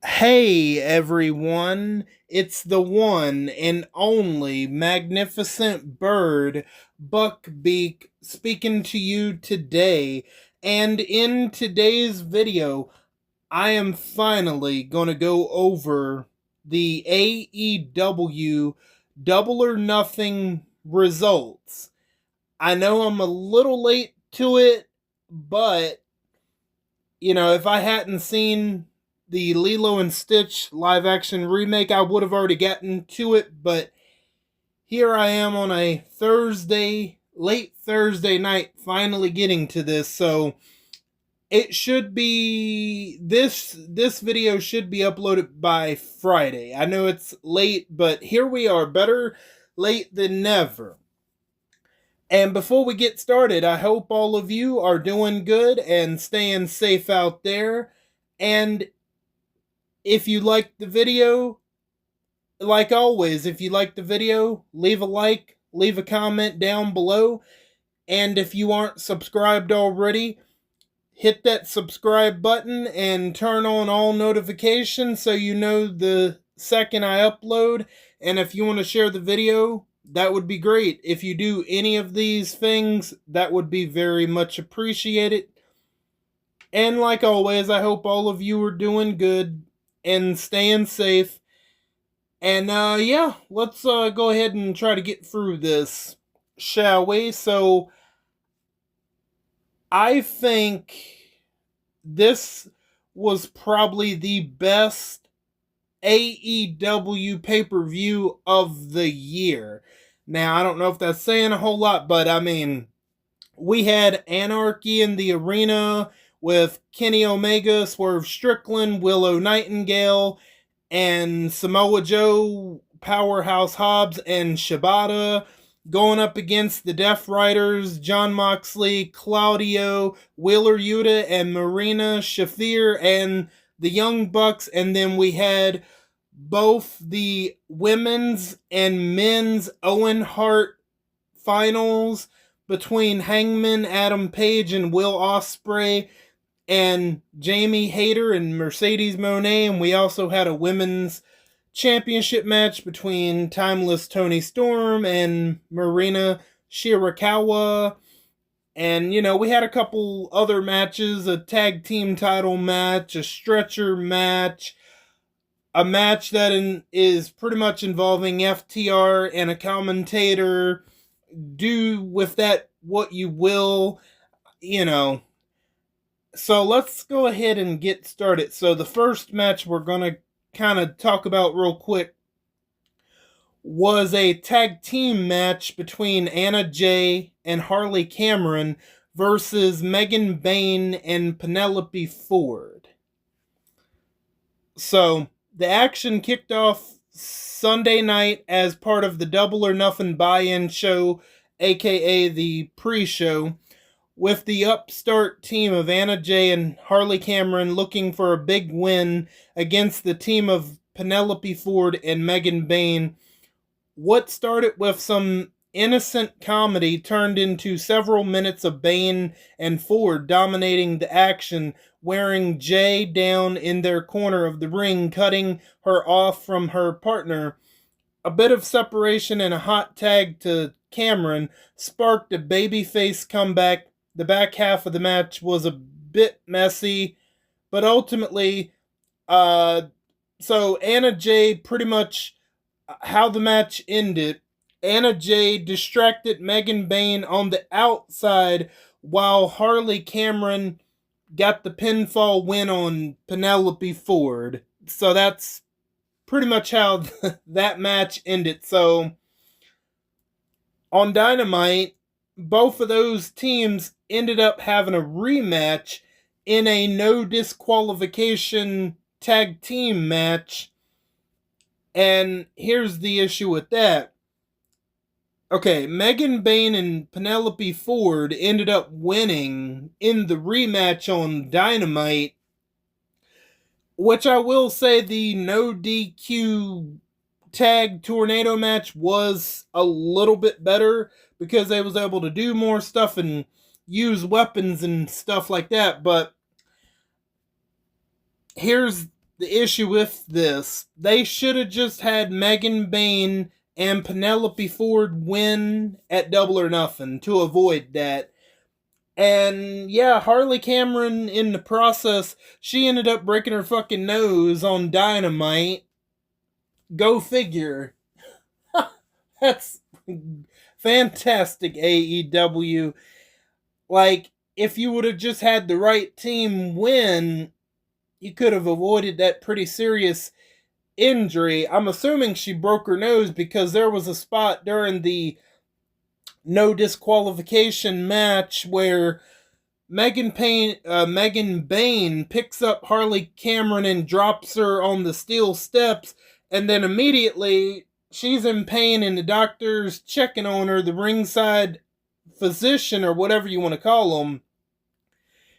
Hey everyone, it's the one and only magnificent bird, Beak, speaking to you today. And in today's video, I am finally going to go over the AEW Double or Nothing results. I know I'm a little late to it, but if I hadn't seen the Lilo and Stitch live action remake, I would have already gotten to it. But here I am on a late Thursday night, finally getting to this. So it should be this video should be uploaded by Friday. I know it's late, but here we are. Better late than never. And before we get started, I hope all of you are doing good and staying safe out there. And if you liked the video, like always, if you liked the video, leave a like, leave a comment down below. And if you aren't subscribed already, hit that subscribe button and turn on all notifications so you know the second I upload. And if you want to share the video, that would be great. If you do any of these things, that would be very much appreciated. And like always, I hope all of you are doing good and staying safe. And yeah, let's go ahead and try to get through this, shall we? So I think this was probably the best AEW pay-per-view of the year. Now, I don't know if that's saying a whole lot, but I mean, we had Anarchy in the Arena with Kenny Omega, Swerve Strickland, Willow Nightingale, and Samoa Joe, Powerhouse Hobbs, and Shibata going up against the Death Riders, John Moxley, Claudio, Wheeler Yuta, and Marina Shafir, and the Young Bucks. And then we had both the women's and men's Owen Hart finals between Hangman Adam Page and Will Ospreay and Jamie Hayter and Mercedes Moné. And we also had a women's championship match between Timeless Tony Storm and Marina Shirakawa. And, we had a couple other matches, a tag team title match, a stretcher match, a match that is pretty much involving FTR and a commentator. Do with that what you will, So let's go ahead and get started. So the first match we're going to kind of talk about real quick was a tag team match between Anna Jay and Harley Cameron versus Megan Bayne and Penelope Ford. So the action kicked off Sunday night as part of the Double or Nothing buy-in show, aka the pre-show, with the upstart team of Anna Jay and Harley Cameron looking for a big win against the team of Penelope Ford and Megan Bayne. What started with some innocent comedy turned into several minutes of Bayne and Ford dominating the action, wearing Jay down in their corner of the ring, cutting her off from her partner. A bit of separation and a hot tag to Cameron sparked a babyface comeback. The back half of the match was a bit messy, but ultimately, so Anna Jay, pretty much how the match ended, Anna Jay distracted Megan Bayne on the outside while Harley Cameron got the pinfall win on Penelope Ford. So that's pretty much how that match ended. So on Dynamite, both of those teams ended up having a rematch in a no disqualification tag team match. And here's the issue with that. Okay, Megan Bayne and Penelope Ford ended up winning in the rematch on Dynamite, which I will say the no DQ tag tornado match was a little bit better because they was able to do more stuff and use weapons and stuff like that. But here's the issue with this. They should have just had Megan Bayne and Penelope Ford win at Double or Nothing to avoid that. And yeah, Harley Cameron, in the process, she ended up breaking her fucking nose on Dynamite. Go figure. That's fantastic, AEW. Like, if you would have just had the right team win, you could have avoided that pretty serious injury. I'm assuming she broke her nose because there was a spot during the no disqualification match where Megan Bayne picks up Harley Cameron and drops her on the steel steps, and then immediately she's in pain and the doctor's checking on her. The ringside physician, or whatever you want to call them,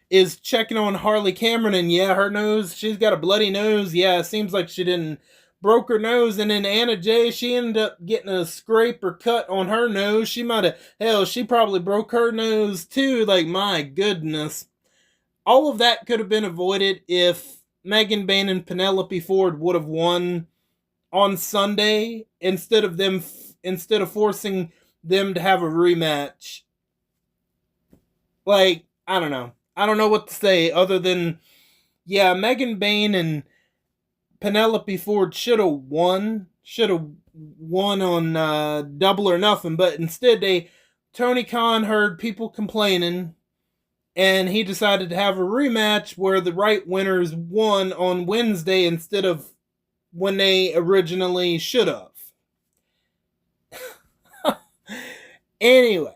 is checking on Harley Cameron, and yeah, her nose, she's got a bloody nose. Yeah, it seems like she didn't broke her nose, and then Anna Jay, she ended up getting a scrape or cut on her nose. She might have, hell, she probably broke her nose too. Like, my goodness. All of that could have been avoided if Megan Bayne and Penelope Ford would have won on Sunday instead of forcing them to have a rematch. Like, I don't know. I don't know what to say other than, yeah, Megan Bayne and Penelope Ford should have won on Double or Nothing, but instead Tony Khan heard people complaining, and he decided to have a rematch where the right winners won on Wednesday instead of when they originally should have. Anyway.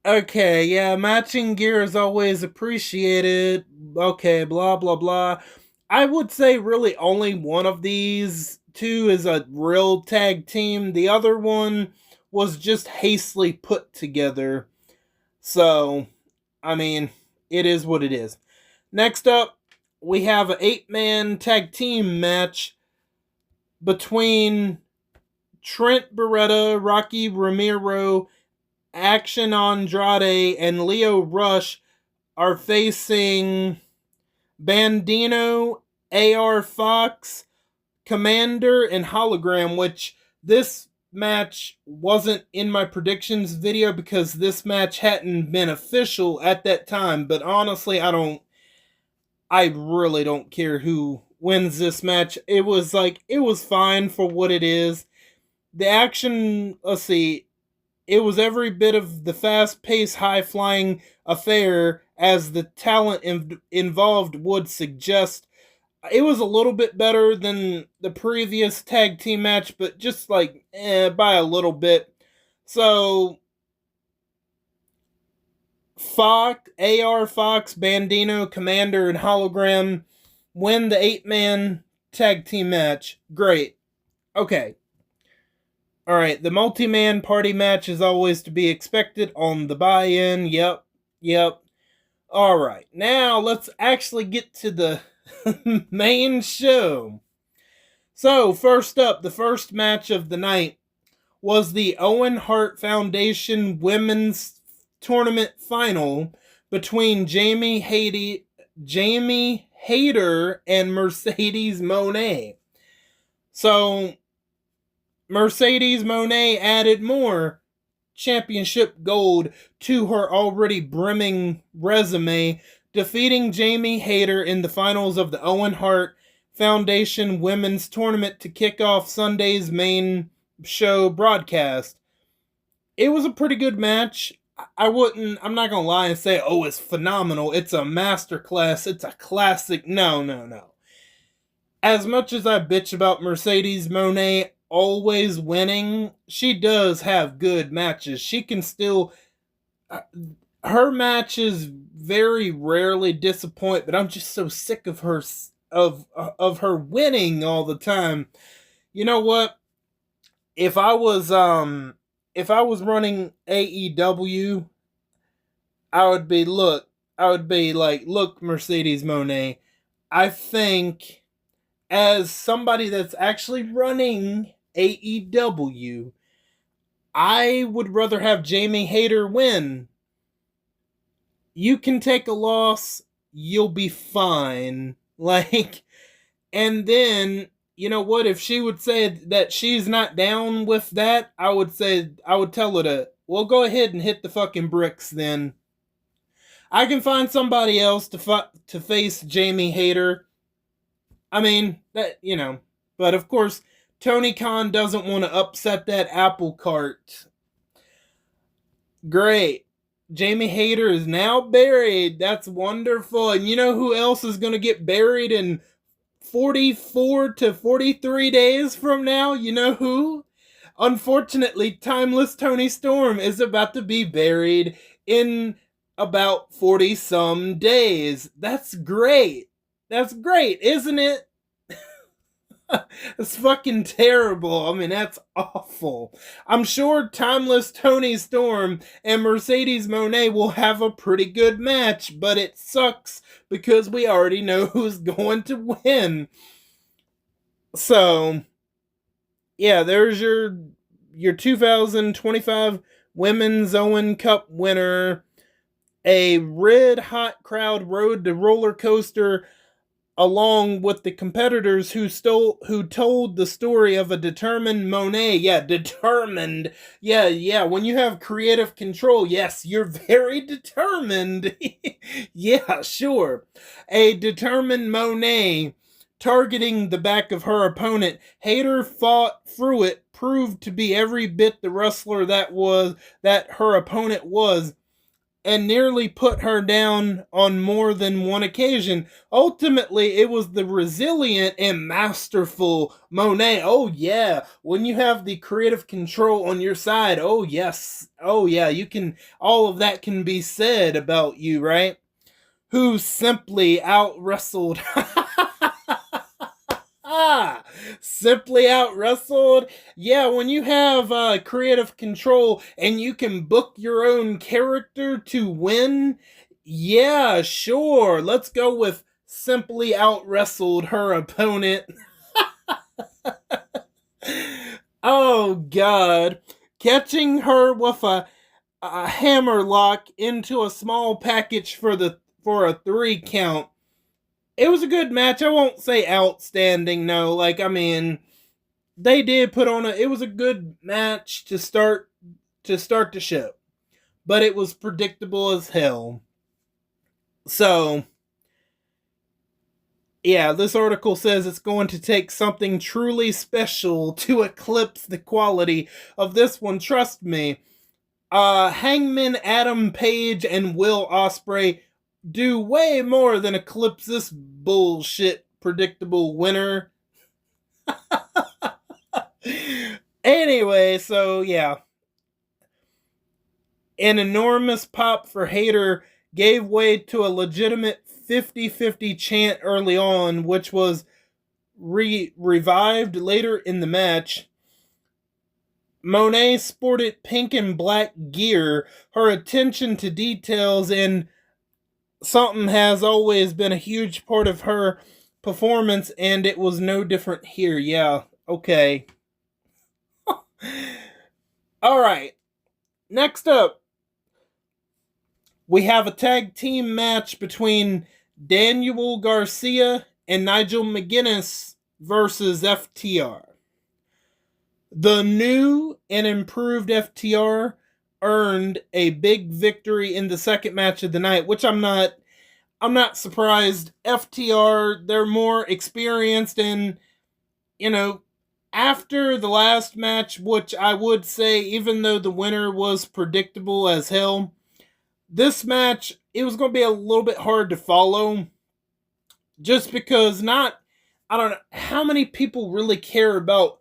Okay, yeah, matching gear is always appreciated. Okay, blah, blah, blah. I would say really only one of these two is a real tag team. The other one was just hastily put together. So, I mean, it is what it is. Next up, we have an 8-man tag team match between Trent Beretta, Rocky Romero, Action Andrade, and Leo Rush are facing Bandino, AR Fox, Commander, and Hologram, which this match wasn't in my predictions video because this match hadn't been official at that time, but honestly, I really don't care who wins this match. It was fine for what it is. The action, let's see, it was every bit of the fast-paced, high-flying affair as the talent involved would suggest. It was a little bit better than the previous tag team match, but just by a little bit. So, AR Fox, Bandino, Commander, and Hologram win the 8-man tag team match. Great. Okay. Alright, the multi-man party match is always to be expected on the buy-in. Yep. Alright, now let's actually get to the main show. So, first up, the first match of the night was the Owen Hart Foundation Women's Tournament Final between Jamie Hayter and Mercedes Moné. So, Mercedes Moné added more championship gold to her already brimming resume, defeating Jamie Hayter in the finals of the Owen Hart Foundation Women's Tournament to kick off Sunday's main show broadcast. It was a pretty good match. I'm not gonna lie and say, oh, it's phenomenal. It's a masterclass. It's a classic. No. As much as I bitch about Mercedes Moné always winning, she does have good matches. She can still, her matches very rarely disappoint, but I'm just so sick of her of her winning all the time. You know what? If I was running AEW, I would be like, look, Mercedes Moné, I think as somebody that's actually running AEW, I would rather have Jamie Hayter win. You can take a loss, you'll be fine. Like, And then, you know what? If she would say that she's not down with that, I would tell her to, well, go ahead and hit the fucking bricks then. I can find somebody else to face Jamie Hayter. I mean, that, you know. But of course, Tony Khan doesn't want to upset that apple cart. Great. Jamie Hayter is now buried. That's wonderful. And you know who else is going to get buried in 44 to 43 days from now? You know who? Unfortunately, Timeless Tony Storm is about to be buried in about 40 some days. That's great. That's great, isn't it? It's fucking terrible. I mean, that's awful. I'm sure Timeless Tony Storm and Mercedes Moné will have a pretty good match, but it sucks because we already know who's going to win. So, yeah, there's your 2025 Women's Owen Cup winner. A red hot crowd rode the roller coaster along with the competitors who told the story of a determined Moné. Yeah, determined. Yeah, when you have creative control, yes, you're very determined. Yeah, sure. A determined Moné targeting the back of her opponent. Hayter fought through it, proved to be every bit the wrestler that her opponent was, and nearly put her down on more than one occasion. Ultimately, it was the resilient and masterful Moné. Oh yeah, when you have the creative control on your side, oh yes, oh yeah, you can, all of that can be said about you, right? Who simply out wrestled simply out wrestled. Yeah, when you have creative control and you can book your own character to win, yeah, sure. Let's go with simply out wrestled her opponent. Oh god. Catching her with a hammerlock into a small package for a 3 count. It was a good match. I won't say outstanding, no. Like, I mean, they did put on it was a good match to start the show. But it was predictable as hell. So, yeah, this article says it's going to take something truly special to eclipse the quality of this one. Trust me. Hangman Adam Page and Will Ospreay do way more than eclipse this bullshit predictable winner. Anyway, so yeah. An enormous pop for Hayter gave way to a legitimate 50-50 chant early on, which was revived later in the match. Moné sported pink and black gear. Her attention to details and something has always been a huge part of her performance, and it was no different here. Yeah, okay. Alright, next up, we have a tag team match between Daniel Garcia and Nigel McGuinness versus FTR. The new and improved FTR earned a big victory in the second match of the night, which I'm not surprised. FTR, they're more experienced, and after the last match, which I would say, even though the winner was predictable as hell, this match, it was going to be a little bit hard to follow, just because I don't know how many people really care about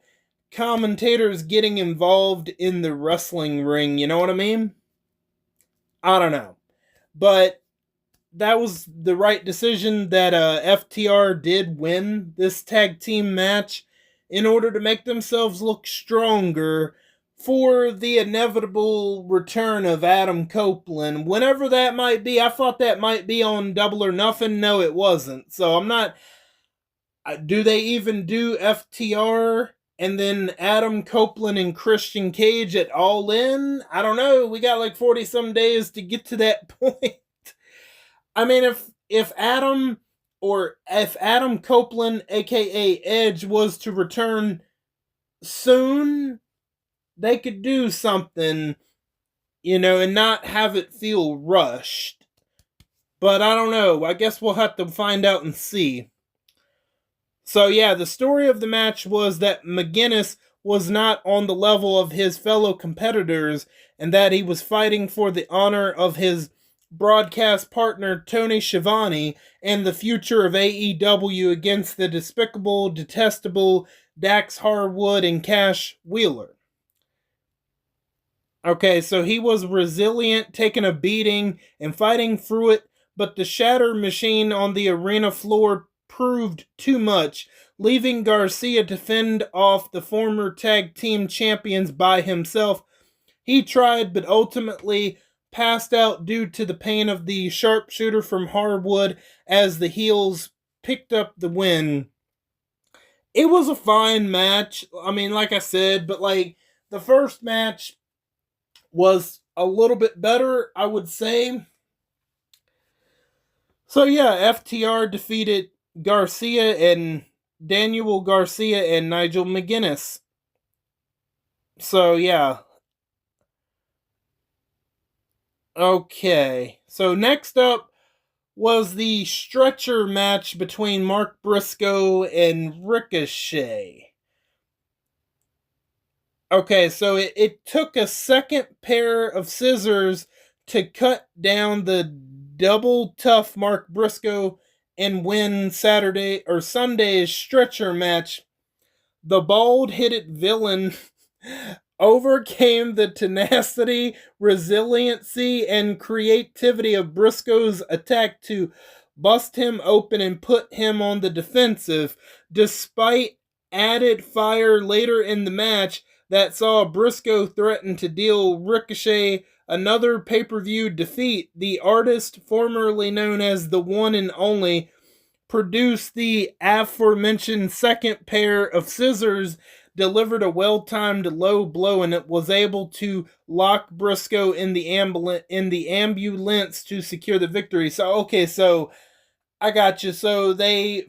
commentators getting involved in the wrestling ring, you know what I mean? I don't know. But that was the right decision that FTR did win this tag team match in order to make themselves look stronger for the inevitable return of Adam Copeland, whenever that might be. I thought that might be on Double or Nothing. No, it wasn't. So I'm not... Do they even do FTR and then Adam Copeland and Christian Cage at All In? I don't know. We got like 40-some days to get to that point. I mean, if Adam or if Adam Copeland, aka Edge, was to return soon, they could do something, and not have it feel rushed. But I don't know. I guess we'll have to find out and see. So yeah, the story of the match was that McGuinness was not on the level of his fellow competitors and that he was fighting for the honor of his broadcast partner Tony Schiavone and the future of AEW against the despicable, detestable Dax Harwood and Cash Wheeler. Okay, so he was resilient, taking a beating and fighting through it, but the shatter machine on the arena floor proved too much, leaving Garcia to fend off the former tag team champions by himself. He tried, but ultimately passed out due to the pain of the sharpshooter from Harwood as the heels picked up the win. It was a fine match. I mean, like I said, but the first match was a little bit better, I would say. So yeah, FTR defeated Garcia and Daniel Garcia and Nigel McGuinness. So yeah. Okay. So next up was the stretcher match between Mark Briscoe and Ricochet. Okay, so it took a second pair of scissors to cut down the double tough Mark Briscoe and win Saturday or Sunday's stretcher match. The bald-headed villain overcame the tenacity, resiliency, and creativity of Briscoe's attack to bust him open and put him on the defensive, despite added fire later in the match that saw Briscoe threaten to deal Ricochet another pay-per-view defeat. The artist, formerly known as the One and Only, produced the aforementioned second pair of scissors, delivered a well-timed low blow, and it was able to lock Briscoe in the ambulance to secure the victory. So I got you. So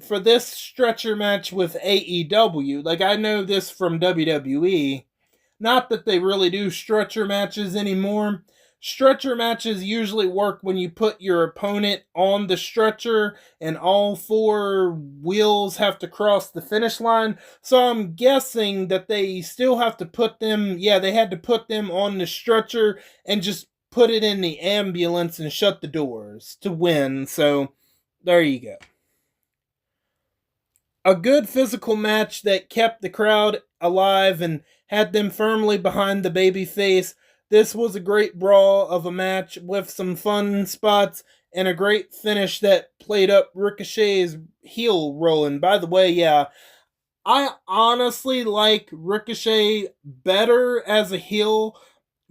for this stretcher match with AEW, I know this from WWE. Not that they really do stretcher matches anymore. Stretcher matches usually work when you put your opponent on the stretcher and all four wheels have to cross the finish line. So I'm guessing that they still have to put them, they had to put them on the stretcher and just put it in the ambulance and shut the doors to win. So there you go. A good physical match that kept the crowd alive and had them firmly behind the babyface. This was a great brawl of a match with some fun spots and a great finish that played up Ricochet's heel rolling. By the way, I honestly like Ricochet better as a heel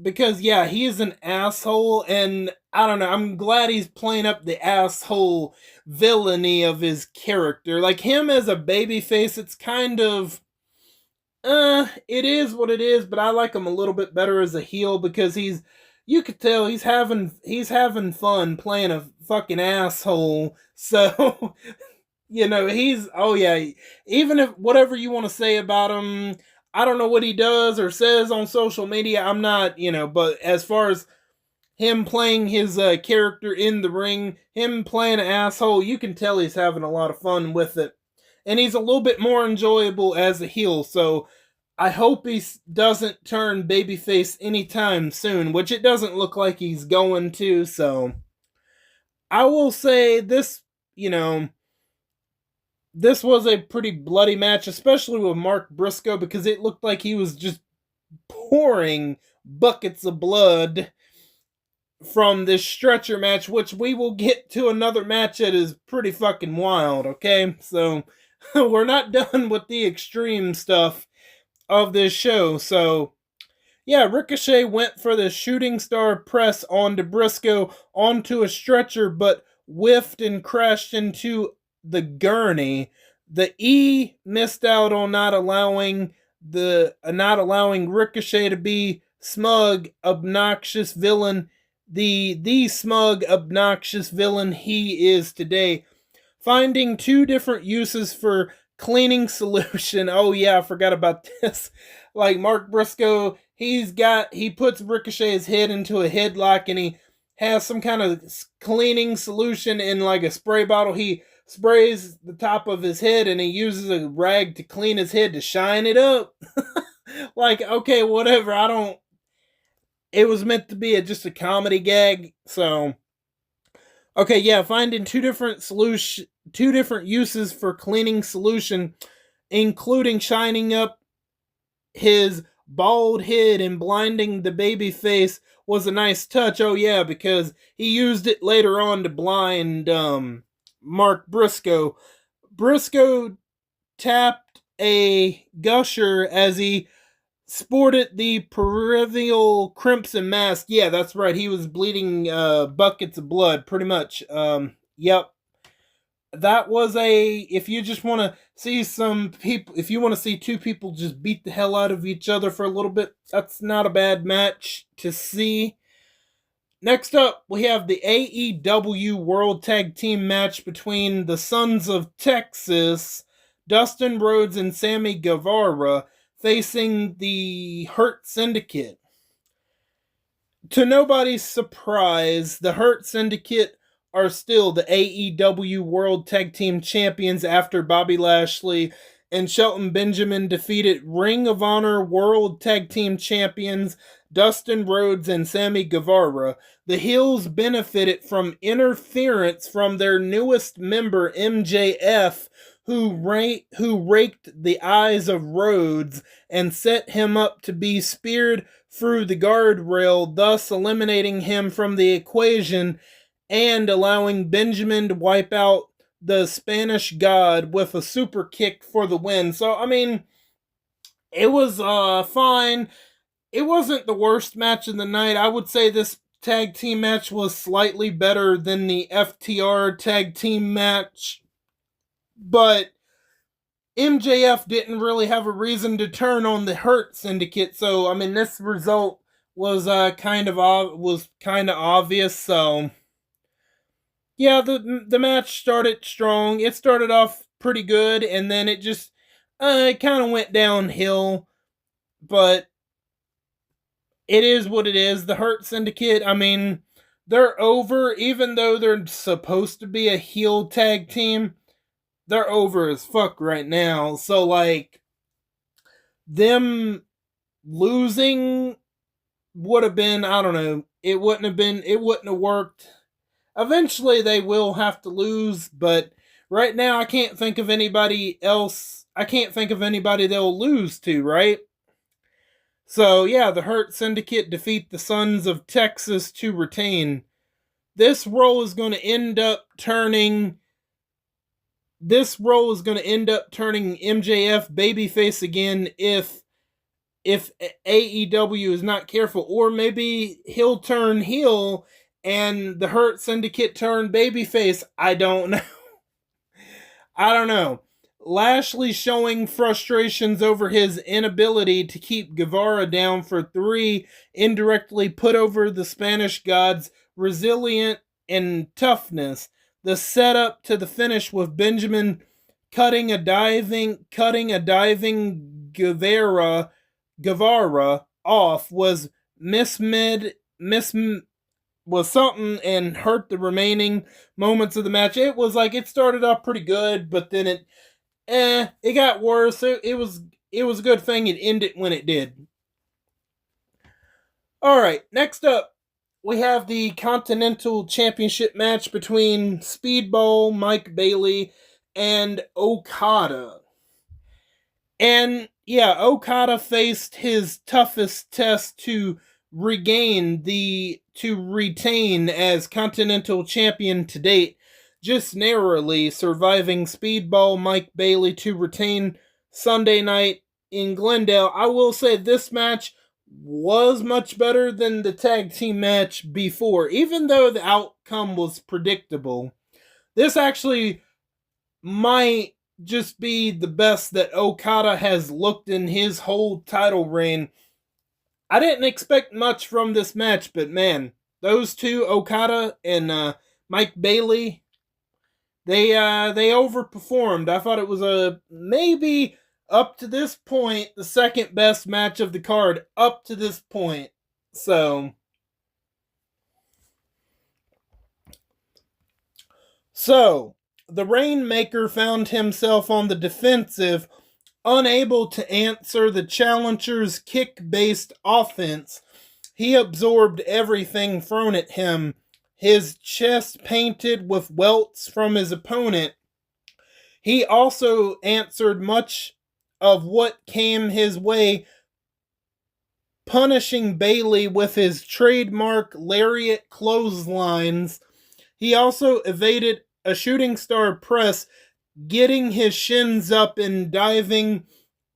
because he is an asshole, and I don't know, I'm glad he's playing up the asshole villainy of his character. Like him as a babyface, it's kind of it is what it is, but I like him a little bit better as a heel because you could tell he's having fun playing a fucking asshole. So even if whatever you want to say about him, I don't know what he does or says on social media. I'm not, but as far as him playing his character in the ring, him playing an asshole, you can tell he's having a lot of fun with it. And he's a little bit more enjoyable as a heel, so I hope he doesn't turn babyface anytime soon, which it doesn't look like he's going to, so I will say this, this was a pretty bloody match, especially with Mark Briscoe, because it looked like he was just pouring buckets of blood from this stretcher match, which we will get to another match that is pretty fucking wild, okay? So, we're not done with the extreme stuff of this show, so Ricochet went for the shooting star press onto Briscoe onto a stretcher, but whiffed and crashed into the gurney. The E missed out on not allowing Ricochet to be smug, obnoxious villain, the smug, obnoxious villain he is today. finding 2 different uses for cleaning solution. Oh yeah, I forgot about this. Like Mark Briscoe, he puts Ricochet's head into a headlock and he has some kind of cleaning solution in like a spray bottle. He sprays the top of his head and he uses a rag to clean his head to shine it up. Like, okay, whatever. It was meant to be just a comedy gag, so okay, yeah, finding 2 different uses for cleaning solution, including shining up his bald head and blinding the baby face was a nice touch. Oh yeah, because he used it later on to blind Mark Briscoe. Briscoe tapped a gusher as he sported the perennial crimson mask. Yeah, that's right. He was bleeding buckets of blood, pretty much. Yep. That was if you just want to see some people, if you want to see 2 people just beat the hell out of each other for a little bit, that's not a bad match to see. Next up, we have the AEW World Tag Team match between the Sons of Texas, Dustin Rhodes and Sammy Guevara, facing the Hurt Syndicate. To nobody's surprise, the Hurt Syndicate are still the AEW World Tag Team Champions after Bobby Lashley and Shelton Benjamin defeated Ring of Honor World Tag Team Champions Dustin Rhodes and Sammy Guevara. The heels benefited from interference from their newest member, MJF, who raked the eyes of Rhodes and set him up to be speared through the guardrail, thus eliminating him from the equation and allowing Benjamin to wipe out the Spanish God with a super kick for the win. So, I mean, it was fine. It wasn't the worst match of the night. I would say this tag team match was slightly better than the FTR tag team match, but MJF didn't really have a reason to turn on the Hurt Syndicate. So, I mean, this result was kind of obvious. So, yeah, the match started strong. It started off pretty good, and then it just it kind of went downhill. But it is what it is. The Hurt Syndicate, I mean, they're over, even though they're supposed to be a heel tag team. They're over as fuck right now. So, like, them losing would have been, I don't know, it wouldn't have worked. Eventually they will have to lose, but right now I can't think of anybody else. I can't think of anybody they'll lose to, right? So, yeah, the Hurt Syndicate defeat the Sons of Texas to retain. This role is going to end up turning MJF babyface again if AEW is not careful, or maybe he'll turn heel and the Hurt Syndicate turn babyface. I don't know. I don't know. Lashley showing frustrations over his inability to keep Guevara down for 3 indirectly put over the Spanish God's resilient and toughness. The setup to the finish with Benjamin cutting a diving Guevara off was was something and hurt the remaining moments of the match. It was like it started off pretty good, but then it got worse. It was a good thing it ended when it did. Alright, next up, we have the Continental Championship match between Speedball Mike Bailey and Okada. And yeah, Okada faced his toughest test to retain as Continental Champion to date, just narrowly surviving Speedball Mike Bailey to retain Sunday night in Glendale. I will say this match was much better than the tag team match before, even though the outcome was predictable. This actually might just be the best that Okada has looked in his whole title reign. I didn't expect much from this match, but man, those two, Okada and Mike Bailey, they overperformed. I thought it was a maybe up to this point the second best match of the card up to this point. So the Rainmaker found himself on the defensive, unable to answer the challenger's kick-based offense. He absorbed everything thrown at him, his chest painted with welts from his opponent. He also answered much of what came his way, punishing Bailey with his trademark lariat clotheslines. He also evaded a shooting star press, getting his shins up and driving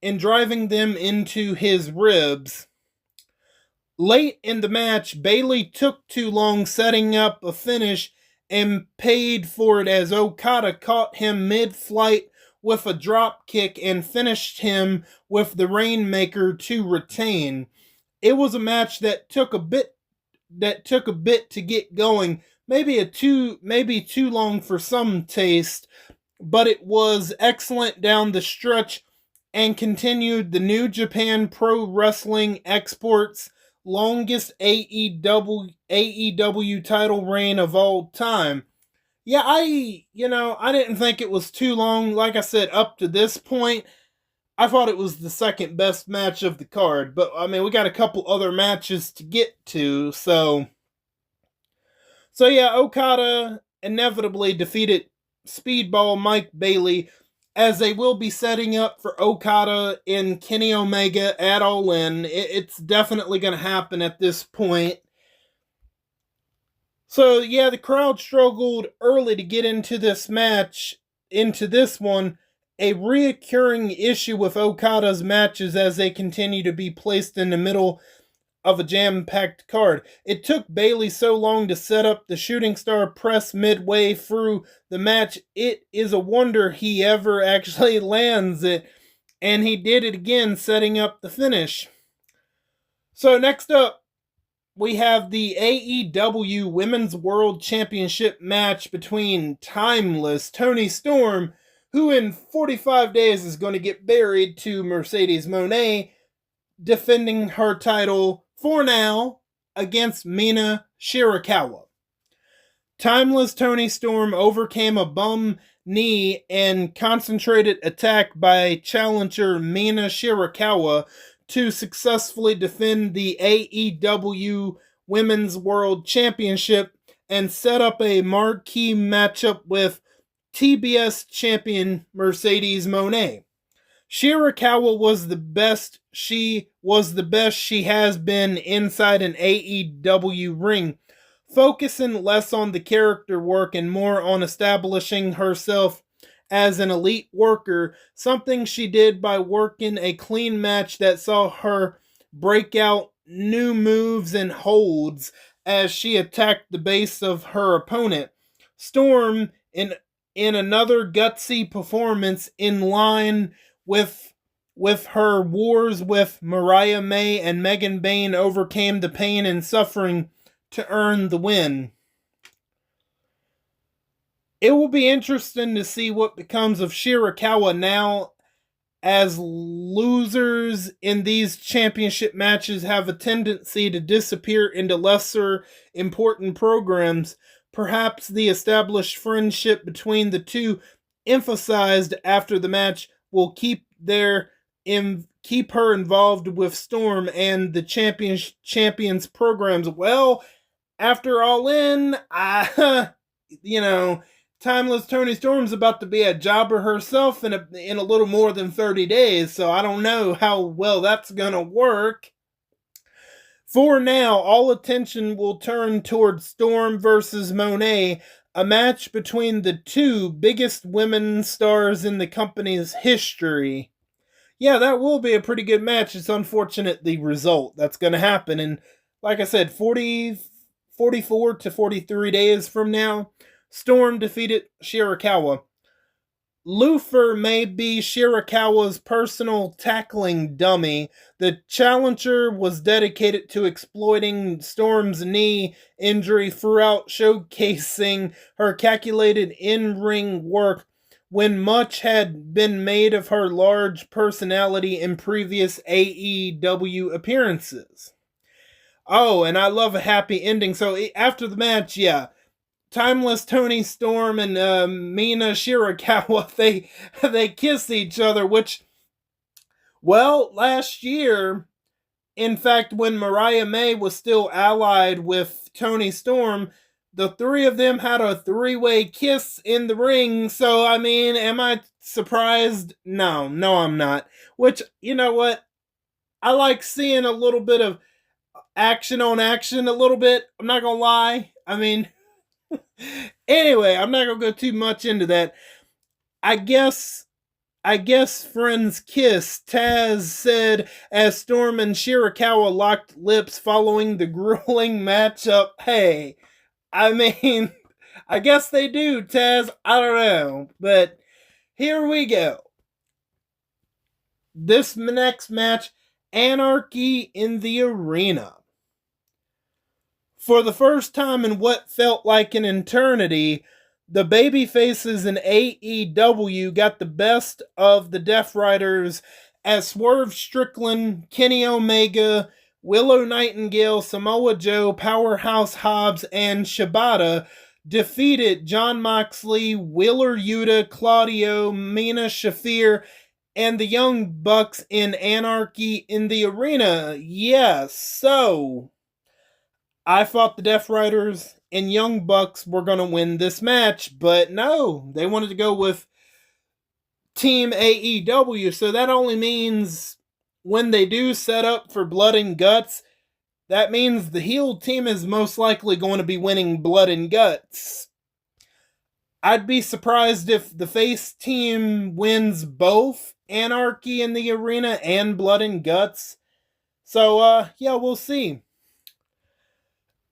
them into his ribs. Late in the match, Bailey took too long setting up a finish and paid for it as Okada caught him mid-flight with a drop kick and finished him with the Rainmaker to retain. It was a match that took a bit to get going, maybe too long for some taste, but it was excellent down the stretch and continued the New Japan Pro Wrestling Export's longest AEW title reign of all time. Yeah, I didn't think it was too long. Like I said, up to this point, I thought it was the second best match of the card. But, I mean, we got a couple other matches to get to. So yeah, Okada inevitably defeated Speedball Mike Bailey, as they will be setting up for Okada in Kenny Omega at All In. It's definitely going to happen at this point. So, yeah, the crowd struggled early to get into this match, into this one, a reoccurring issue with Okada's matches as they continue to be placed in the middle of a jam-packed card. It took Bailey so long to set up the shooting star press midway through the match. It is a wonder he ever actually lands it, and he did it again, setting up the finish. So next up, we have the AEW Women's World Championship match between Timeless Toni Storm, who in 45 days is going to get buried, to Mercedes Moné, defending her title for now against Mina Shirakawa. Timeless Toni Storm overcame a bum knee and concentrated attack by challenger Mina Shirakawa to successfully defend the AEW Women's World Championship and set up a marquee matchup with TBS champion Mercedes Moné. Shirakawa was the best she has been inside an AEW ring, focusing less on the character work and more on establishing herself as an elite worker, something she did by working a clean match that saw her break out new moves and holds as she attacked the base of her opponent. Storm, in another gutsy performance in line with her wars with Mariah May and Megan Bayne, overcame the pain and suffering to earn the win. It will be interesting to see what becomes of Shirakawa now, as losers in these championship matches have a tendency to disappear into lesser important programs. Perhaps the established friendship between the two, emphasized after the match, will keep her involved with Storm and the champions programs. Well, after All In, Timeless Toni Storm's about to be a jobber herself in a little more than 30 days, so I don't know how well that's gonna work. For now, all attention will turn towards Storm versus Moné, a match between the two biggest women stars in the company's history. Yeah, that will be a pretty good match. It's unfortunate the result that's going to happen. And like I said, 44 to 43 days from now, Storm defeated Shirakawa. Lufer may be Shirakawa's personal tackling dummy. The challenger was dedicated to exploiting Storm's knee injury throughout, showcasing her calculated in-ring work when much had been made of her large personality in previous AEW appearances. Oh, and I love a happy ending. So after the match, yeah, Timeless Tony Storm and Mina Shirakawa, they kiss each other, which, well, last year, in fact, when Mariah May was still allied with Tony Storm, the three of them had a three-way kiss in the ring. So, I mean, am I surprised? No, I'm not. Which, you know what? I like seeing a little bit of action on action a little bit. I'm not gonna lie. I mean, anyway, I'm not gonna go too much into that. I guess friends kiss, Taz said as Storm and Shirakawa locked lips following the grueling matchup. Hey, I mean, I guess they do, Taz. I don't know. But here we go. This next match, Anarchy in the Arena. For the first time in what felt like an eternity, the babyfaces in AEW got the best of the Death Riders as Swerve Strickland, Kenny Omega, Willow Nightingale, Samoa Joe, Powerhouse Hobbs, and Shibata defeated Jon Moxley, Wheeler Yuta, Claudio, Mina Shafir, and the Young Bucks in Anarchy in the Arena. Yes, so I thought the Death Riders and Young Bucks were going to win this match, but no, they wanted to go with Team AEW, so that only means when they do set up for Blood and Guts, that means the heel team is most likely going to be winning Blood and Guts. I'd be surprised if the face team wins both Anarchy in the Arena and Blood and Guts. So, yeah, we'll see.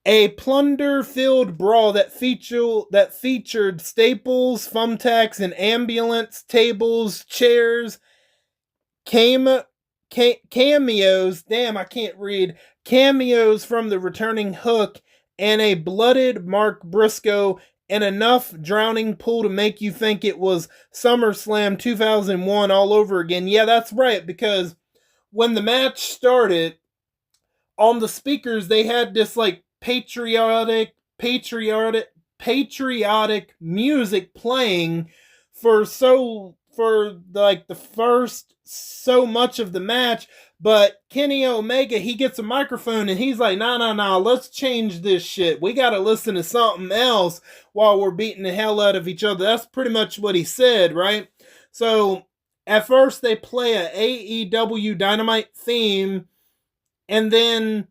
A plunder-filled brawl that featured staples, thumbtacks, and ambulance tables, chairs, cameos. Damn, I can't read. Cameos from the returning Hook, and a blooded Mark Briscoe, and enough drowning pool to make you think it was SummerSlam 2001 all over again. Yeah, that's right, because when the match started, on the speakers they had this like patriotic music playing for the first so much of the match. But Kenny Omega, he gets a microphone and he's like, nah, let's change this shit. We gotta listen to something else while we're beating the hell out of each other. That's pretty much what he said, right? So at first they play a AEW Dynamite theme, and then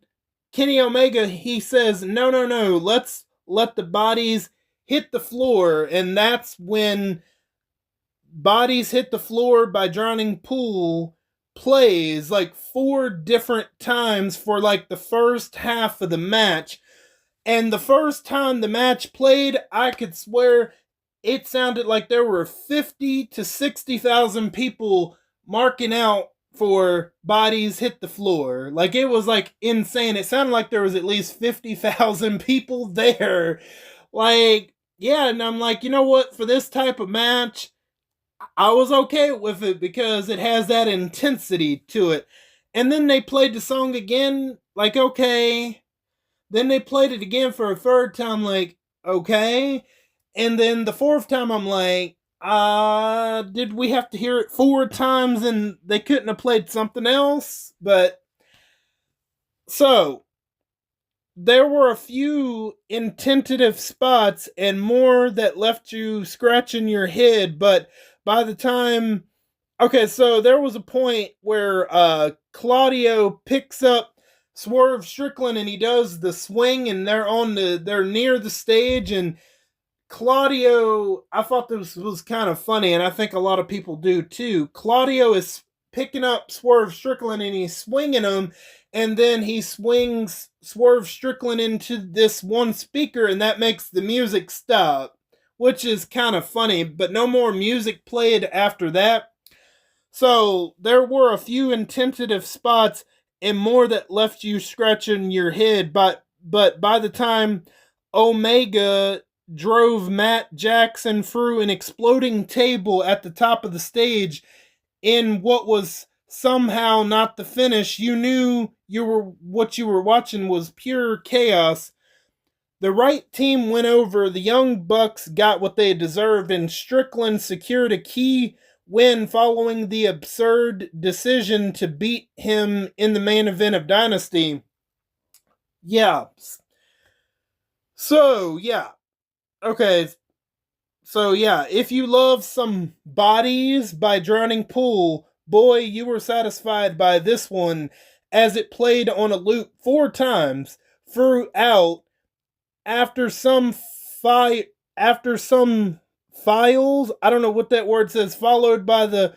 Kenny Omega, he says, no, let's let the bodies hit the floor. And that's when Bodies Hit the Floor by Drowning Pool plays like 4 different times for like the first half of the match. And the first time the match played, I could swear it sounded like there were 50 to 60,000 people marking out for Bodies Hit the Floor. Like, it was like insane. It sounded like there was at least 50,000 people there. Like, yeah, and I'm like, you know what, for this type of match, I was okay with it because it has that intensity to it. And then they played the song again, like, okay. Then they played it again for a third time, like, okay. And then the fourth time, I'm like, did we have to hear it 4 times and they couldn't have played something else? But, so, there were a few tentative spots and more that left you scratching your head, but by the time, okay, so there was a point where Claudio picks up Swerve Strickland and he does the swing, and they're near the stage, and Claudio, I thought this was kind of funny, and I think a lot of people do too. Claudio is picking up Swerve Strickland and he's swinging him, and then he swings Swerve Strickland into this one speaker, and that makes the music stop. which is kind of funny, but no more music played after that. So there were a few tentative spots and more that left you scratching your head. But by the time Omega drove Matt Jackson through an exploding table at the top of the stage in what was somehow not the finish, you knew what you were watching was pure chaos. The right team went over, the Young Bucks got what they deserved, and Strickland secured a key win following the absurd decision to beat him in the main event of Dynasty. Yeah. So, yeah. Okay. So, yeah, if you love some Bodies by Drowning Pool, boy, you were satisfied by this one as it played on a loop 4 times throughout after some files, I don't know what that word says, followed by the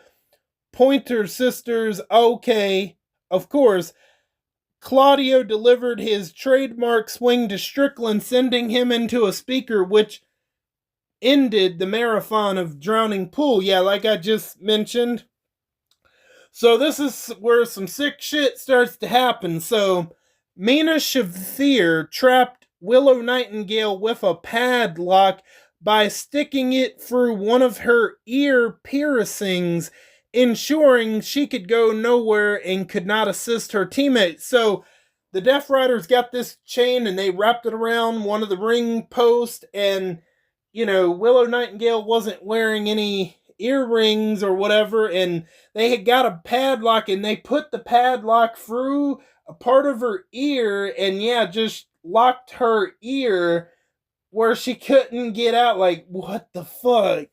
Pointer Sisters. Okay, of course, Claudio delivered his trademark swing to Strickland, sending him into a speaker, which ended the marathon of Drowning Pool. Yeah, like I just mentioned. So this is where some sick shit starts to happen. So Mina Shafir trapped Willow Nightingale with a padlock by sticking it through one of her ear piercings, ensuring she could go nowhere and could not assist her teammates. So the Death Riders got this chain and they wrapped it around one of the ring posts, and Willow Nightingale wasn't wearing any earrings or whatever, and they had got a padlock and they put the padlock through a part of her ear and just locked her ear where she couldn't get out. Like, what the fuck?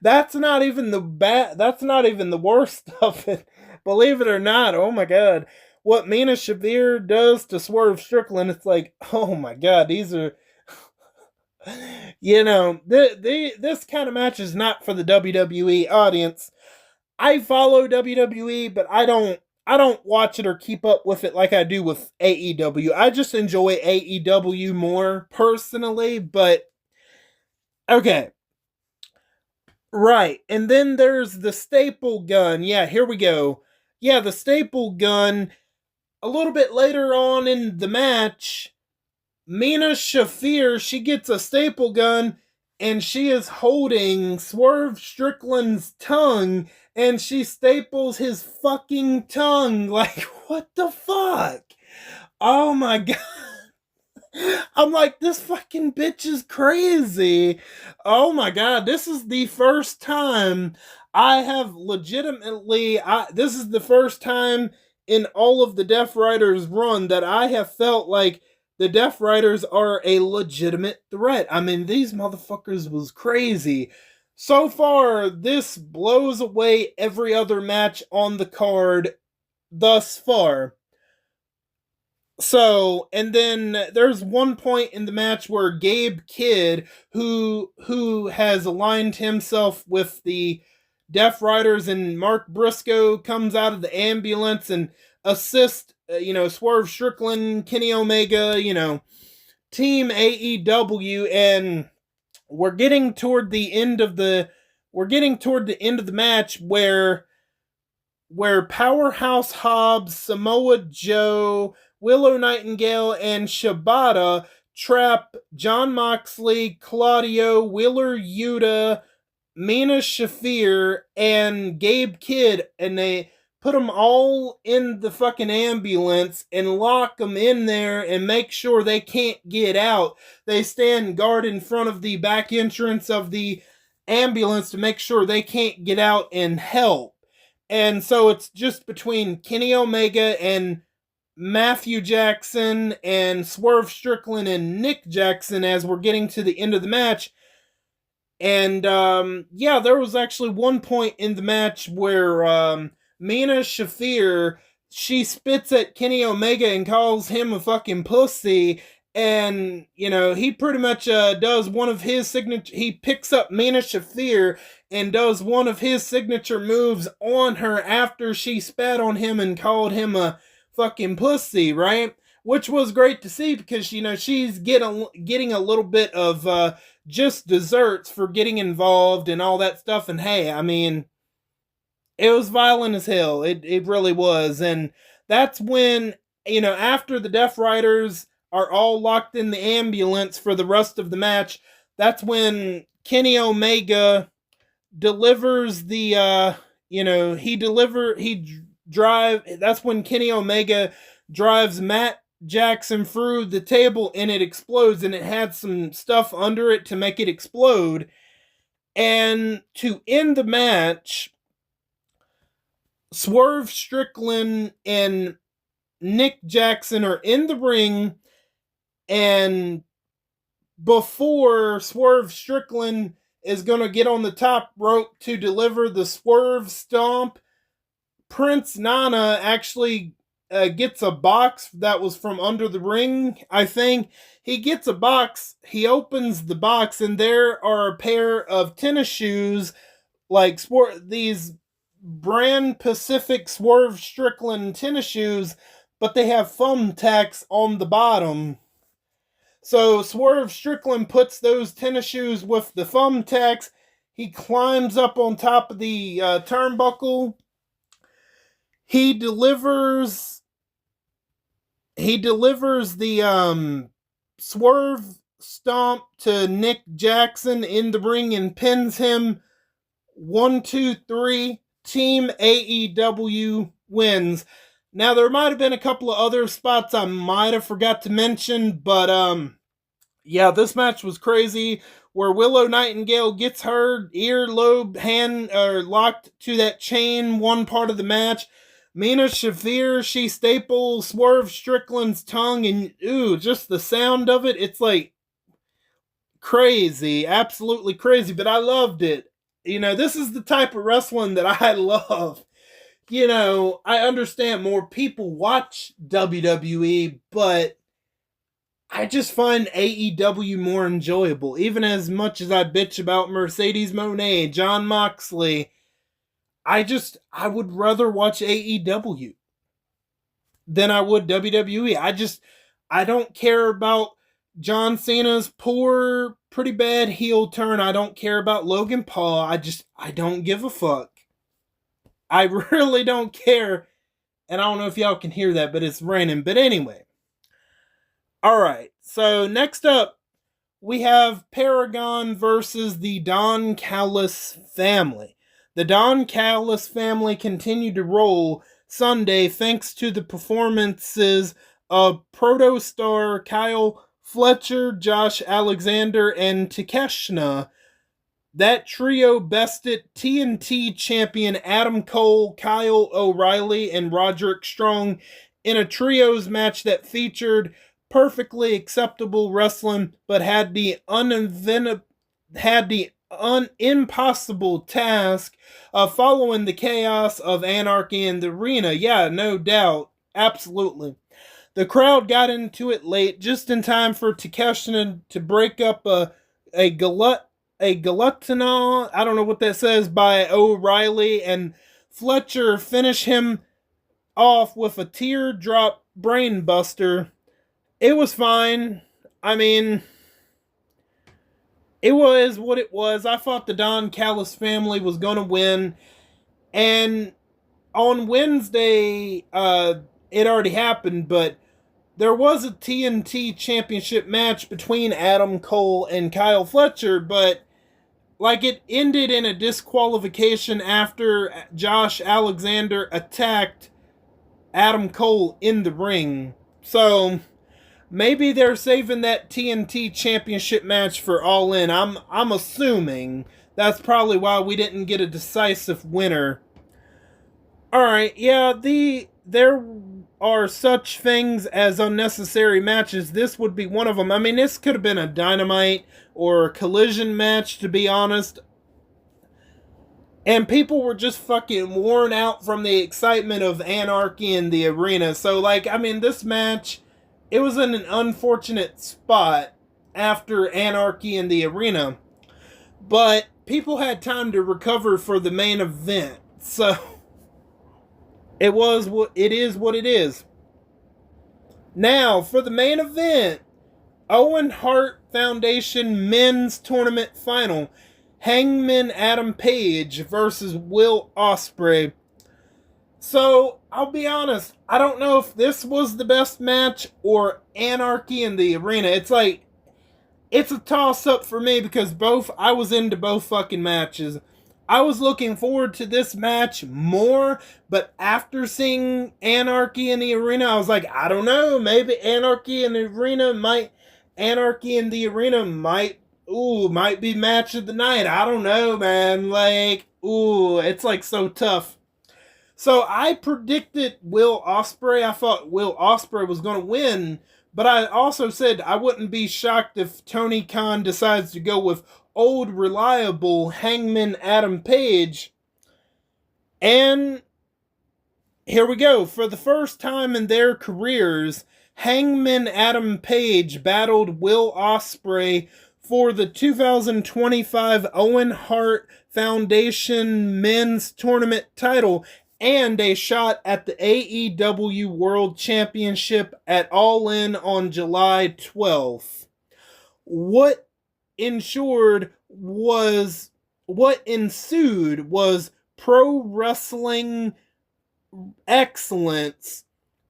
That's not even the worst of it. Believe it or not, oh my god. What Mina Shafir does to Swerve Strickland, it's like, oh my god, these are this kind of match is not for the WWE audience. I follow WWE, but I don't watch it or keep up with it like I do with AEW. I just enjoy AEW more personally, but okay. Right. And then there's the staple gun. Yeah, here we go. Yeah, the staple gun. A little bit later on in the match, Mina Shafir, she gets a staple gun and she is holding Swerve Strickland's tongue and she staples his fucking tongue. Like, what the fuck? Oh my god. I'm like, this fucking bitch is crazy. Oh my god, this is the first time I have this is the first time in all of the Death Riders run that I have felt like the Death Riders are a legitimate threat. I mean, these motherfuckers was crazy. So far, this blows away every other match on the card thus far. So, and then there's one point in the match where Gabe Kidd, who has aligned himself with the Death Riders, and Mark Briscoe comes out of the ambulance and assists, Swerve Strickland, Kenny Omega, Team AEW, and we're getting toward the end of the match where Powerhouse Hobbs, Samoa Joe, Willow Nightingale, and Shibata trap Jon Moxley, Claudio, Wheeler Yuta, Mina Shafir, and Gabe Kidd, and they put them all in the fucking ambulance and lock them in there and make sure they can't get out. They stand guard in front of the back entrance of the ambulance to make sure they can't get out and help. And so it's just between Kenny Omega and Matthew Jackson and Swerve Strickland and Nick Jackson as we're getting to the end of the match. And there was actually one point in the match where Mina Shafir, she spits at Kenny Omega and calls him a fucking pussy. And, he pretty much does one of his signature. He picks up Mina Shafir and does one of his signature moves on her after she spat on him and called him a fucking pussy, right? Which was great to see because, she's getting a little bit of just desserts for getting involved and all that stuff. And hey, I mean, it was violent as hell. It really was. And that's when, after the Death Riders are all locked in the ambulance for the rest of the match, that's when Kenny Omega delivers the that's when Kenny Omega drives Matt Jackson through the table and it explodes, and it had some stuff under it to make it explode. And to end the match, Swerve Strickland and Nick Jackson are in the ring, and before Swerve Strickland is going to get on the top rope to deliver the Swerve Stomp, Prince Nana actually gets a box that was from under the ring, I think. He gets a box, he opens the box, and there are a pair of tennis shoes, like these brand Pacific Swerve Strickland tennis shoes, but they have thumbtacks on the bottom. So Swerve Strickland puts those tennis shoes with the thumbtacks. He climbs up on top of the turnbuckle. He delivers the Swerve Stomp to Nick Jackson in the ring and pins him. 1, 2, 3. Team AEW wins. Now, there might have been a couple of other spots I might have forgot to mention, but yeah, this match was crazy, where Willow Nightingale gets her earlobe locked to that chain one part of the match. Mina Shafir, she staples Swerve Strickland's tongue, and just the sound of it, it's like crazy, absolutely crazy, but I loved it. This is the type of wrestling that I love. I understand more people watch WWE, but I just find AEW more enjoyable. Even as much as I bitch about Mercedes Moné, Jon Moxley, I would rather watch AEW than I would WWE. I don't care about John Cena's poor, pretty bad heel turn. I don't care about Logan Paul. I don't give a fuck. I really don't care. And I don't know if y'all can hear that, but it's raining. But anyway. Alright, so next up, we have Paragon versus the Don Callis family. The Don Callis family continued to roll Sunday thanks to the performances of Protostar Kyle Fletcher, Josh Alexander, and Takeshna. That trio bested TNT champion Adam Cole, Kyle O'Reilly, and Roderick Strong in a trios match that featured perfectly acceptable wrestling, but had the impossible task of following the chaos of anarchy in the arena. Yeah, no doubt. Absolutely. The crowd got into it late, just in time for Takeshna to break up a gluttonal, I don't know what that says, by O'Reilly, and Fletcher finish him off with a teardrop brainbuster. It was fine. I mean, it was what it was. I thought the Don Callis family was going to win. And on Wednesday, it already happened, but there was a TNT championship match between Adam Cole and Kyle Fletcher, but it ended in a disqualification after Josh Alexander attacked Adam Cole in the ring. So maybe they're saving that TNT championship match for All In. I'm assuming that's probably why we didn't get a decisive winner. Alright, yeah, there are such things as unnecessary matches. This would be one of them. I mean, this could have been a Dynamite or a Collision match, to be honest. And people were just fucking worn out from the excitement of anarchy in the arena. So, this match, it was in an unfortunate spot after anarchy in the arena. But people had time to recover for the main event. So it is what it is. Now, for the main event, Owen Hart Foundation Men's Tournament Final. Hangman Adam Page versus Will Ospreay. So, I'll be honest, I don't know if this was the best match or Anarchy in the Arena. It's a toss-up for me because I was into both fucking matches. I was looking forward to this match more, but after seeing Anarchy in the Arena, I was like, I don't know, maybe Anarchy in the Arena might might be match of the night. I don't know, man. It's like so tough. So I predicted Will Ospreay. I thought Will Ospreay was going to win, but I also said I wouldn't be shocked if Tony Khan decides to go with old reliable Hangman Adam Page. And here we go. For the first time in their careers, Hangman Adam Page battled Will Ospreay for the 2025 Owen Hart Foundation Men's Tournament title and a shot at the AEW World Championship at All In on July 12th. What ensued was pro wrestling excellence.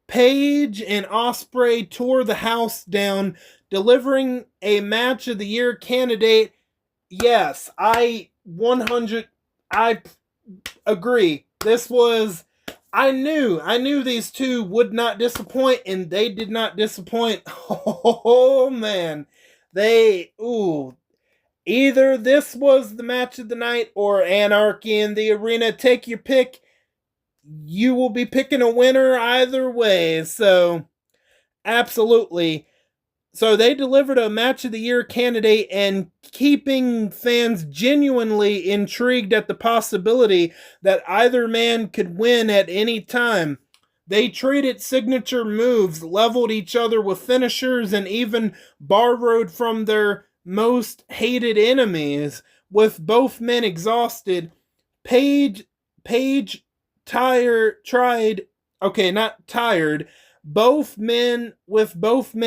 Page and Ospreay tore the house down, delivering a match of the year candidate. Yes, I agree. I knew these two would not disappoint, and they did not disappoint. Oh man. Either this was the match of the night or Anarchy in the Arena. Take your pick. You will be picking a winner either way. So, absolutely. So they delivered a match of the year candidate and keeping fans genuinely intrigued at the possibility that either man could win at any time. They traded signature moves, leveled each other with finishers, and even borrowed from their most hated enemies. With both men exhausted, Page not tired. Both men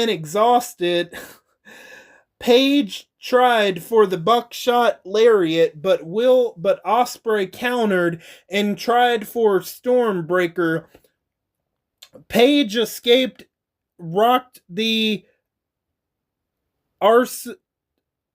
exhausted. Page tried for the buckshot lariat, but Ospreay countered and tried for Stormbreaker. Page escaped, rocked the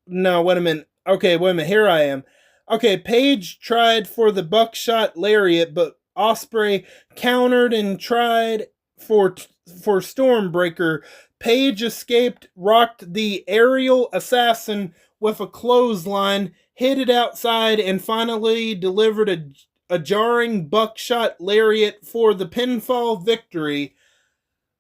No, wait a minute. Okay, wait a minute. Here I am. Okay, Page tried for the buckshot lariat, but Ospreay countered and tried for Stormbreaker. Page escaped, rocked the aerial assassin with a clothesline, hit it outside, and finally delivered a jarring buckshot lariat for the pinfall victory.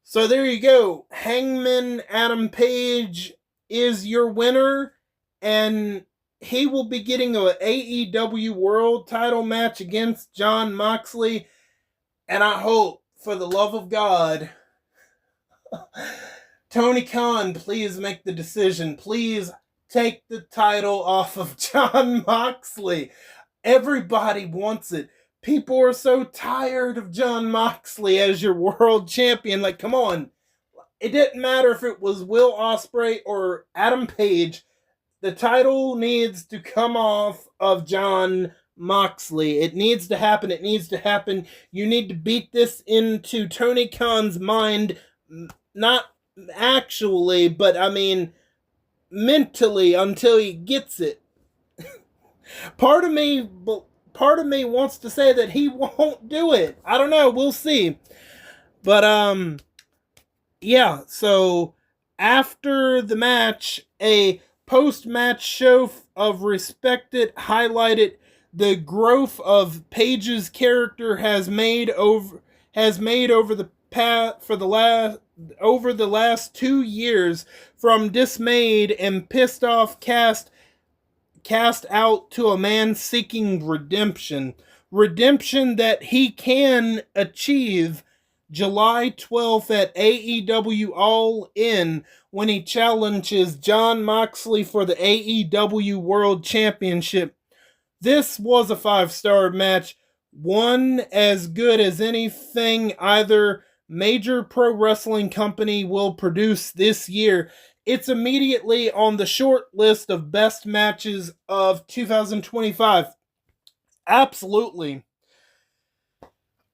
So there you go. Hangman Adam Page is your winner, and he will be getting an AEW World title match against Jon Moxley. And I hope, for the love of God, Tony Khan, please make the decision. Please take the title off of Jon Moxley. Everybody wants it. People are so tired of Jon Moxley as your world champion. Like, come on. It didn't matter if it was Will Ospreay or Adam Page. The title needs to come off of Jon Moxley. It needs to happen. It needs to happen. You need to beat this into Tony Khan's mind. Not actually, but I mean mentally, until he gets it. Part of me wants to say that he won't do it. I don't know. We'll see. But yeah. So after the match, a post-match show of Respected highlighted the growth of Page's character has made over the last 2 years, from dismayed and pissed off cast out to a man seeking redemption that he can achieve July 12th at AEW All In, when he challenges Jon Moxley for the AEW World Championship. This was a 5-star match, one as good as anything either major pro wrestling company will produce this year. it's immediately on the short list of best matches of 2025. Absolutely.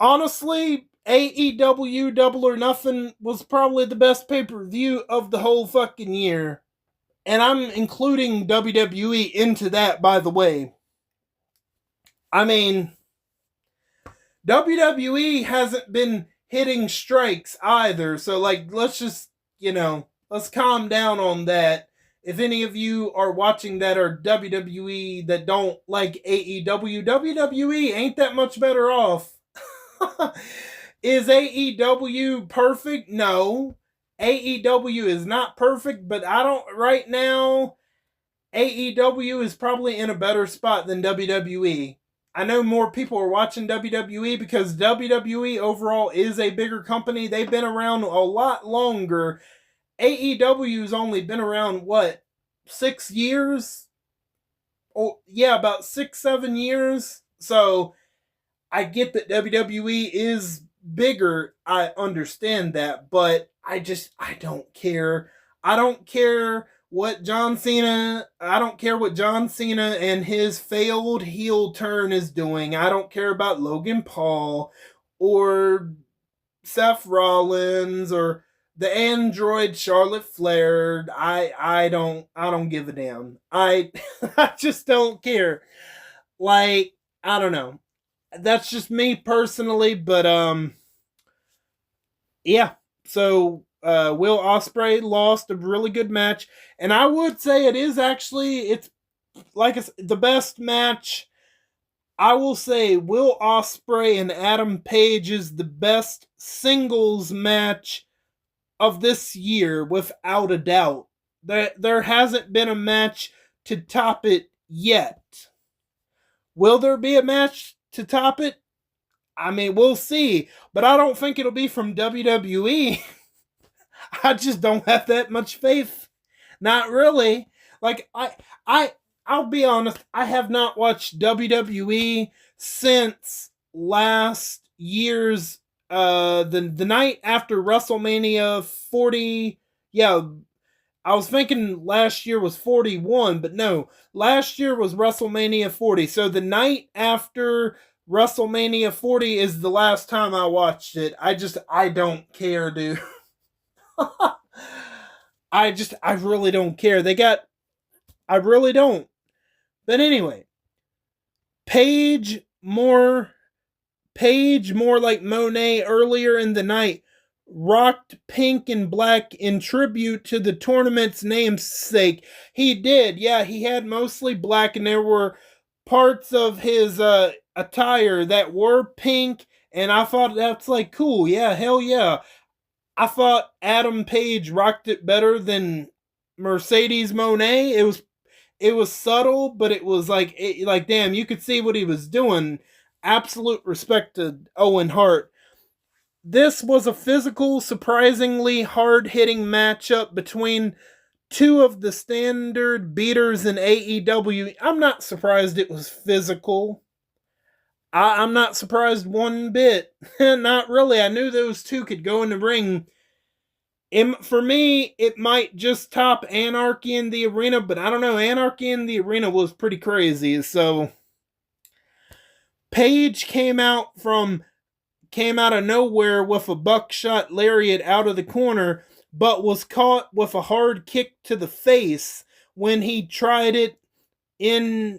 Honestly, AEW Double or Nothing was probably the best pay-per-view of the whole fucking year. And I'm including WWE into that, by the way. I mean, WWE hasn't been hitting strikes either. So, like, let's just, let's calm down on that. If any of you are watching that are WWE that don't like AEW, WWE ain't that much better off. Is AEW perfect? No. AEW is not perfect, but right now, AEW is probably in a better spot than WWE. I know more people are watching WWE because WWE overall is a bigger company. They've been around a lot longer. AEW's only been around, 6 years? Oh, yeah, about 6, 7 years. So I get that WWE is bigger. I understand that, but I don't care. I don't care what John Cena and his failed heel turn is doing. I don't care about Logan Paul or Seth Rollins or the android Charlotte Flair. I don't give a damn. I I just don't care. Like, I don't know. That's just me personally, but yeah. So Will Ospreay lost a really good match, and I would say it's like the best match. I will say Will Ospreay and Adam Page is the best singles match of this year without a doubt. There hasn't been a match to top it yet. Will there be a match to top it? I mean, we'll see, but I don't think it'll be from WWE. I just don't have that much faith. Not really. Like I'll be honest, I have not watched WWE since last year's the night after WrestleMania 40. Yeah, I was thinking last year was 41, but no, last year was WrestleMania 40. So the night after WrestleMania 40 is the last time I watched it. I don't care, dude. I really don't care. I really don't. But anyway, Paige more like Monet earlier in the night rocked pink and black in tribute to the tournament's namesake. He did, yeah, he had mostly black, and there were parts of his attire that were pink, and I thought that's like cool. Yeah, hell yeah. I thought Adam Page rocked it better than Mercedes Monet. It was subtle, but it was like damn, you could see what he was doing. Absolute respect to Owen Hart. This was a physical, surprisingly hard-hitting matchup between two of the standard beaters in AEW. I'm not surprised it was physical. I'm not surprised one bit. Not really. I knew those two could go in the ring. For me, it might just top Anarchy in the Arena, but I don't know. Anarchy in the Arena was pretty crazy. So Paige came out of nowhere with a buckshot lariat out of the corner, but was caught with a hard kick to the face when he tried it he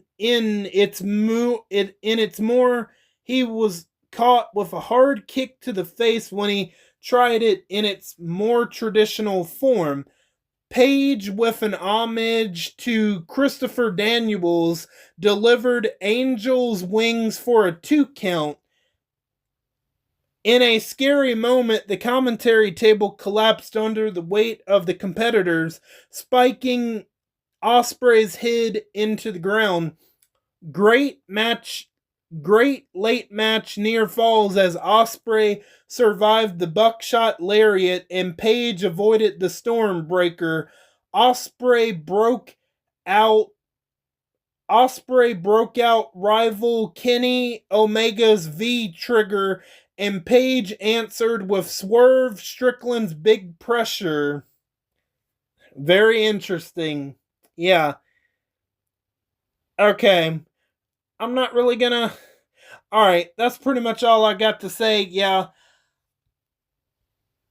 was caught with a hard kick to the face when he tried it in its more traditional form. Paige, with an homage to Christopher Daniels, delivered Angel's Wings for a 2 count. In a scary moment, the commentary table collapsed under the weight of the competitors, spiking Ospreay's head into the ground. Great late match near falls as Ospreay survived the buckshot lariat and Paige avoided the Stormbreaker. Ospreay broke out rival Kenny Omega's V-trigger, and Paige answered with Swerve Strickland's big pressure. Very interesting. Yeah. Okay. I'm not really gonna. Alright, that's pretty much all I got to say. Yeah.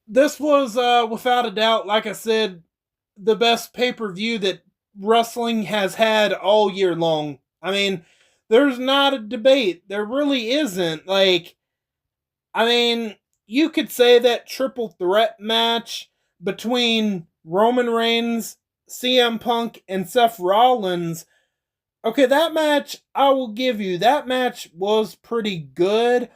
This was, without a doubt, like I said, the best pay per view that wrestling has had all year long. I mean, there's not a debate. There really isn't. Like, I mean, you could say that triple threat match between Roman Reigns, CM Punk, and Seth Rollins. Okay, that match, I will give you, that match was pretty good,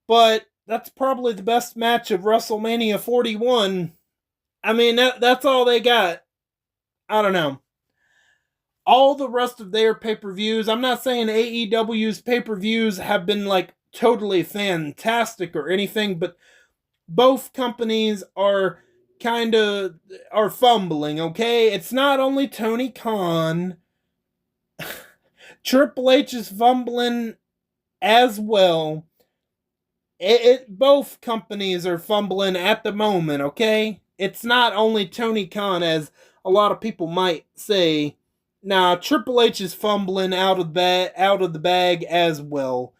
but that's probably the best match of WrestleMania 41. I mean, that's all they got. I don't know. All the rest of their pay per views, I'm not saying AEW's pay per views have been like totally fantastic or anything, but both companies kind of are fumbling, okay? It's not only Tony Khan. Triple H is fumbling as well. Both companies are fumbling at the moment, okay? It's not only Tony Khan, as a lot of people might say. Nah, Triple H is fumbling out of the bag as well.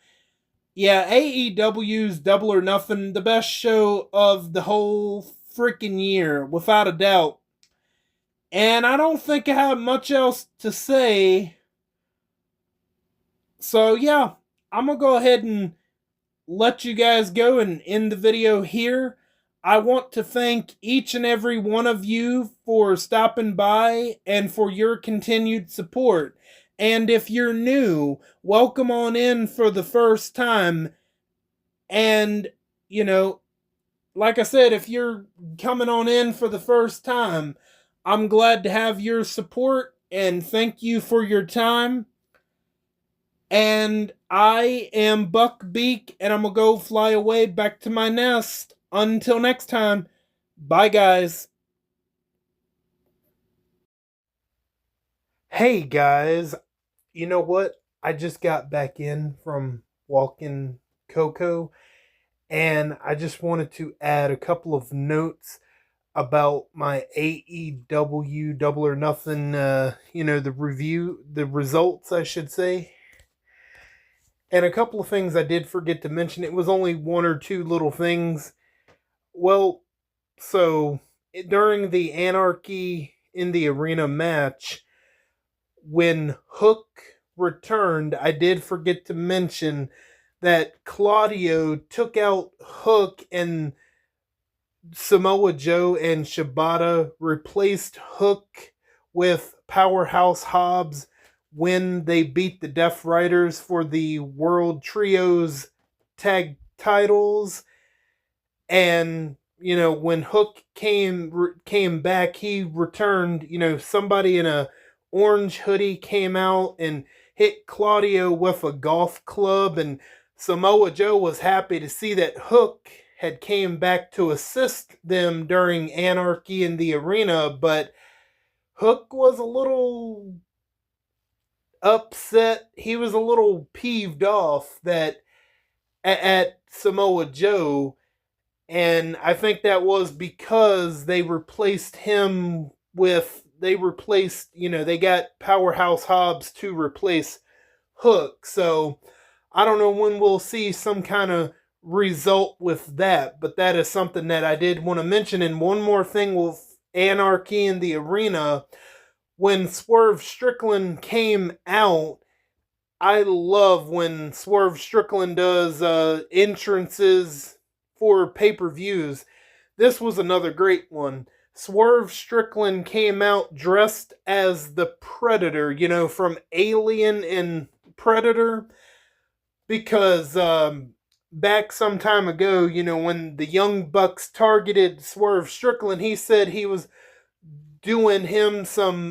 Yeah, AEW's Double or Nothing, the best show of the whole freaking year, without a doubt. And I don't think I have much else to say. So yeah, I'm gonna go ahead and let you guys go and end the video here. I want to thank each and every one of you for stopping by and for your continued support. And if you're new, welcome on in for the first time. And, you know, like I said, if you're coming on in for the first time, I'm glad to have your support and thank you for your time. And I am Buck Beak, and I'm gonna go fly away back to my nest. Until next time, bye guys. Hey guys, you know what? I just got back in from walking Coco, and I just wanted to add a couple of notes about my AEW Double or Nothing, the review, the results, I should say. And a couple of things I did forget to mention. It was only one or two little things. Well, so during the Anarchy in the Arena match, when Hook returned, I did forget to mention that Claudio took out Hook and Samoa Joe and Shibata replaced Hook with Powerhouse Hobbs when they beat the Death Riders for the World Trios tag titles. And when Hook came back, he returned. Somebody in a orange hoodie came out and hit Claudio with a golf club, and Samoa Joe was happy to see that Hook had came back to assist them during Anarchy in the Arena, but Hook was a little upset. He was a little peeved off that at Samoa Joe, and I think that was because they replaced him with they got Powerhouse Hobbs to replace Hook. So I don't know when we'll see some kind of result with that, but that is something that I did want to mention. And one more thing with Anarchy in the Arena, when Swerve Strickland came out, I love when Swerve Strickland does entrances for pay-per-views. This was another great one. Swerve Strickland came out dressed as the Predator, from Alien and Predator, because back some time ago, when the Young Bucks targeted Swerve Strickland, he said he was doing him some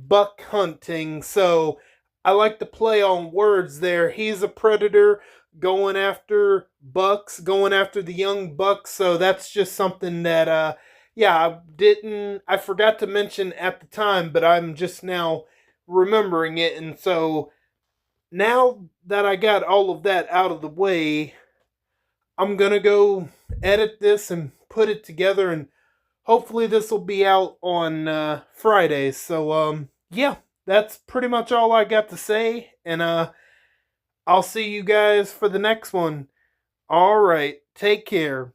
buck hunting. So I like to play on words there. He's a predator going after bucks, going after the young bucks. So that's just something that I forgot to mention at the time, but I'm just now remembering it. And so now that I got all of that out of the way, I'm gonna go edit this and put it together and hopefully this will be out on Friday. So yeah, that's pretty much all I got to say, and I'll see you guys for the next one. All right, take care.